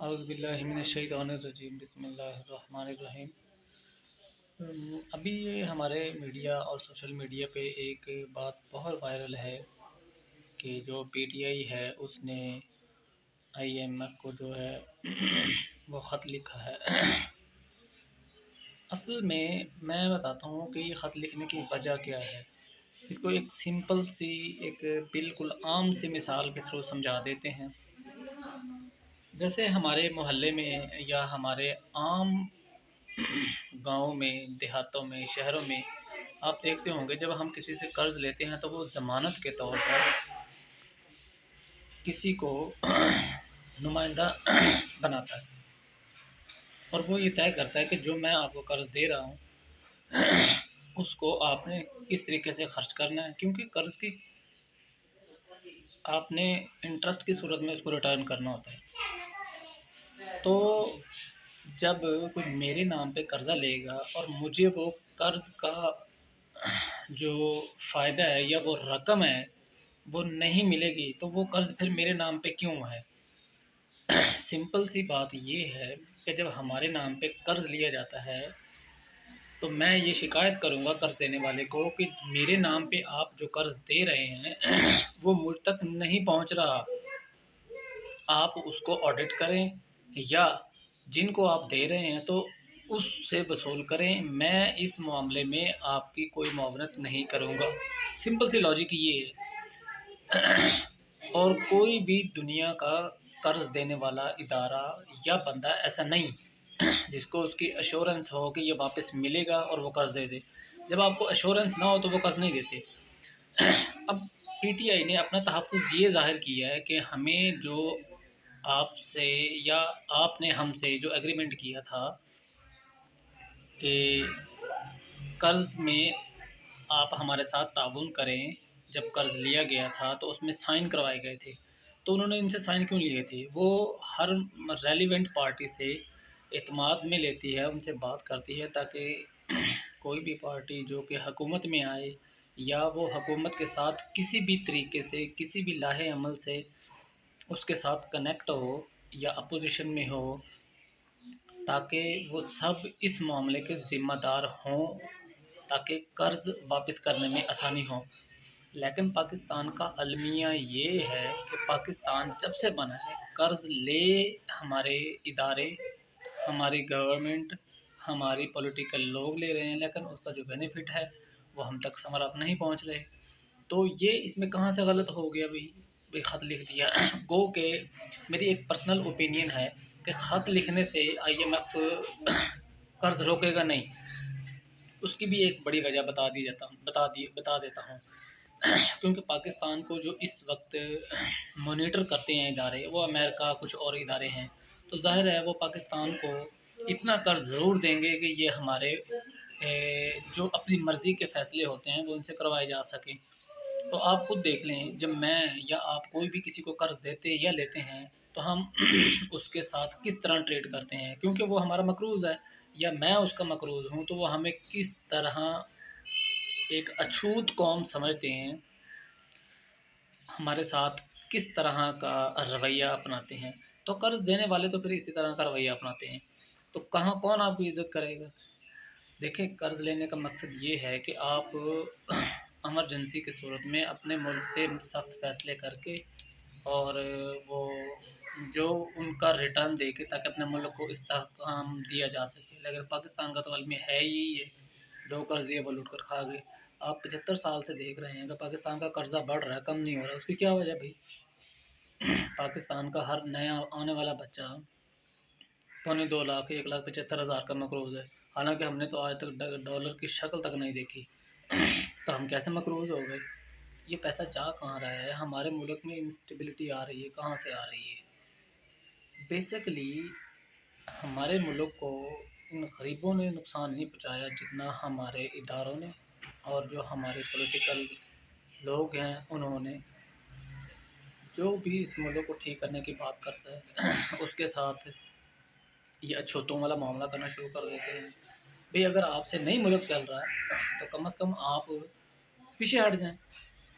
اعوذ باللہ من الشیطان الرجیم بسم اللہ الرحمن الرحیم۔ ابھی یہ ہمارے میڈیا اور سوشل میڈیا پہ ایک بات بہت وائرل ہے کہ جو پی ٹی آئی ہے اس نے آئی ایم ایف کو جو ہے وہ خط لکھا ہے۔ اصل میں بتاتا ہوں کہ یہ خط لکھنے کی وجہ کیا ہے۔ اس کو ایک سمپل سی ایک بالکل عام سی مثال کے تھرو سمجھا دیتے ہیں۔ جیسے ہمارے محلے میں یا ہمارے عام گاؤں میں، دیہاتوں میں، شہروں میں آپ دیکھتے ہوں گے جب ہم کسی سے قرض لیتے ہیں تو وہ ضمانت کے طور پر کسی کو نمائندہ بناتا ہے اور وہ یہ طے کرتا ہے کہ جو میں آپ کو قرض دے رہا ہوں اس کو آپ نے کس طریقے سے خرچ کرنا ہے، کیونکہ قرض کی آپ نے انٹرسٹ کی صورت میں اس کو ریٹرن کرنا ہوتا ہے۔ تو جب کوئی میرے نام پہ قرضہ لے گا اور مجھے وہ قرض کا جو فائدہ ہے یا وہ رقم ہے وہ نہیں ملے گی تو وہ قرض پھر میرے نام پہ کیوں ہے؟ سمپل سی بات یہ ہے کہ جب ہمارے نام پہ قرض لیا جاتا ہے تو میں یہ شکایت کروں گا قرض دینے والے کو کہ میرے نام پہ آپ جو قرض دے رہے ہیں وہ مجھ تک نہیں پہنچ رہا، آپ اس کو آڈٹ کریں یا جن کو آپ دے رہے ہیں تو اس سے وصول کریں، میں اس معاملے میں آپ کی کوئی معاونت نہیں کروں گا۔ سمپل سی لاجک یہ ہے۔ اور کوئی بھی دنیا کا قرض دینے والا ادارہ یا بندہ ایسا نہیں جس کو اس کی ایشورنس ہو کہ یہ واپس ملے گا اور وہ قرض دے دے۔ جب آپ کو ایشورنس نہ ہو تو وہ قرض نہیں دیتے۔ اب پی ٹی آئی نے اپنا تحفظ یہ ظاہر کیا ہے کہ ہمیں جو آپ سے یا آپ نے ہم سے جو ایگریمنٹ کیا تھا کہ قرض میں آپ ہمارے ساتھ تعاون کریں، جب قرض لیا گیا تھا تو اس میں سائن کروائے گئے تھے، تو انہوں نے ان سے سائن کیوں لیے تھے؟ وہ ہر ریلیونٹ پارٹی سے اعتماد میں لیتی ہے، ان سے بات کرتی ہے تاکہ کوئی بھی پارٹی جو کہ حکومت میں آئے یا وہ حکومت کے ساتھ کسی بھی طریقے سے کسی بھی لاہے عمل سے اس کے ساتھ کنیکٹ ہو یا اپوزیشن میں ہو، تاکہ وہ سب اس معاملے کے ذمہ دار ہوں تاکہ قرض واپس کرنے میں آسانی ہو۔ لیکن پاکستان کا المیہ یہ ہے کہ پاکستان جب سے بنا ہے قرض لے ہمارے ادارے، ہماری گورنمنٹ، ہماری پولیٹیکل لوگ لے رہے ہیں، لیکن اس کا جو بینیفٹ ہے وہ ہم تک ثمرات نہیں پہنچ رہے۔ تو یہ اس میں کہاں سے غلط ہو گیا بھئی خط لکھ دیا گو کہ میری ایک پرسنل اوپینین ہے کہ خط لکھنے سے آئی ایم ایف قرض روکے گا نہیں۔ اس کی بھی ایک بڑی وجہ بتا دیتا ہوں۔ کیونکہ پاکستان کو جو اس وقت مانیٹر کرتے ہیں ادارے، وہ امریکہ کچھ اور ادارے ہیں، تو ظاہر ہے وہ پاکستان کو اتنا قرض ضرور دیں گے کہ یہ ہمارے جو اپنی مرضی کے فیصلے ہوتے ہیں وہ ان سے کروائے جا سکیں۔ تو آپ خود دیکھ لیں، جب میں یا آپ کوئی بھی کسی کو قرض دیتے یا لیتے ہیں تو ہم اس کے ساتھ کس طرح ٹریڈ کرتے ہیں، کیونکہ وہ ہمارا مقروض ہے یا میں اس کا مقروض ہوں، تو وہ ہمیں کس طرح ایک اچھوت قوم سمجھتے ہیں، ہمارے ساتھ کس طرح کا رویہ اپناتے ہیں۔ تو قرض دینے والے تو پھر اسی طرح کا رویہ اپناتے ہیں، تو کہاں کون آپ کی عزت کرے گا؟ دیکھیں، قرض لینے کا مقصد یہ ہے کہ آپ ایمرجنسی کی صورت میں اپنے ملک سے سخت فیصلے کر کے اور وہ جو ان کا ریٹرن دے کے تاکہ اپنے ملک کو استحکام دیا جا سکے۔ لیکن پاکستان کا تو عالمی ہے ہی یہ، جو قرض دیے وہ لوٹ کر کھا گئے۔ آپ 75 سال سے دیکھ رہے ہیں کہ پاکستان کا قرضہ بڑھ رہا ہے، کم نہیں ہو رہا۔ اس کی کیا وجہ بھائی؟ پاکستان کا ہر نیا آنے والا بچہ 2.25 لاکھ 1,75,000 کا مقروض ہے، حالانکہ ہم نے تو آج تک ڈالر کی شکل تک نہیں دیکھی۔ تو ہم کیسے مقروض ہو گئے؟ یہ پیسہ جا کہاں رہا ہے؟ ہمارے ملک میں انسٹیبلٹی آ رہی ہے، کہاں سے آ رہی ہے؟ بیسیکلی ہمارے ملک کو ان غریبوں نے نقصان نہیں پہنچایا جتنا ہمارے اداروں نے اور جو ہمارے پولیٹیکل لوگ ہیں انہوں نے۔ جو بھی اس ملک کو ٹھیک کرنے کی بات کرتا ہے اس کے ساتھ یہ اچھوتوں والا معاملہ کرنا شروع کر دیتے ہیں۔ بھئی اگر آپ سے نہیں ملک چل رہا ہے تو کم از کم آپ پیچھے ہٹ جائیں۔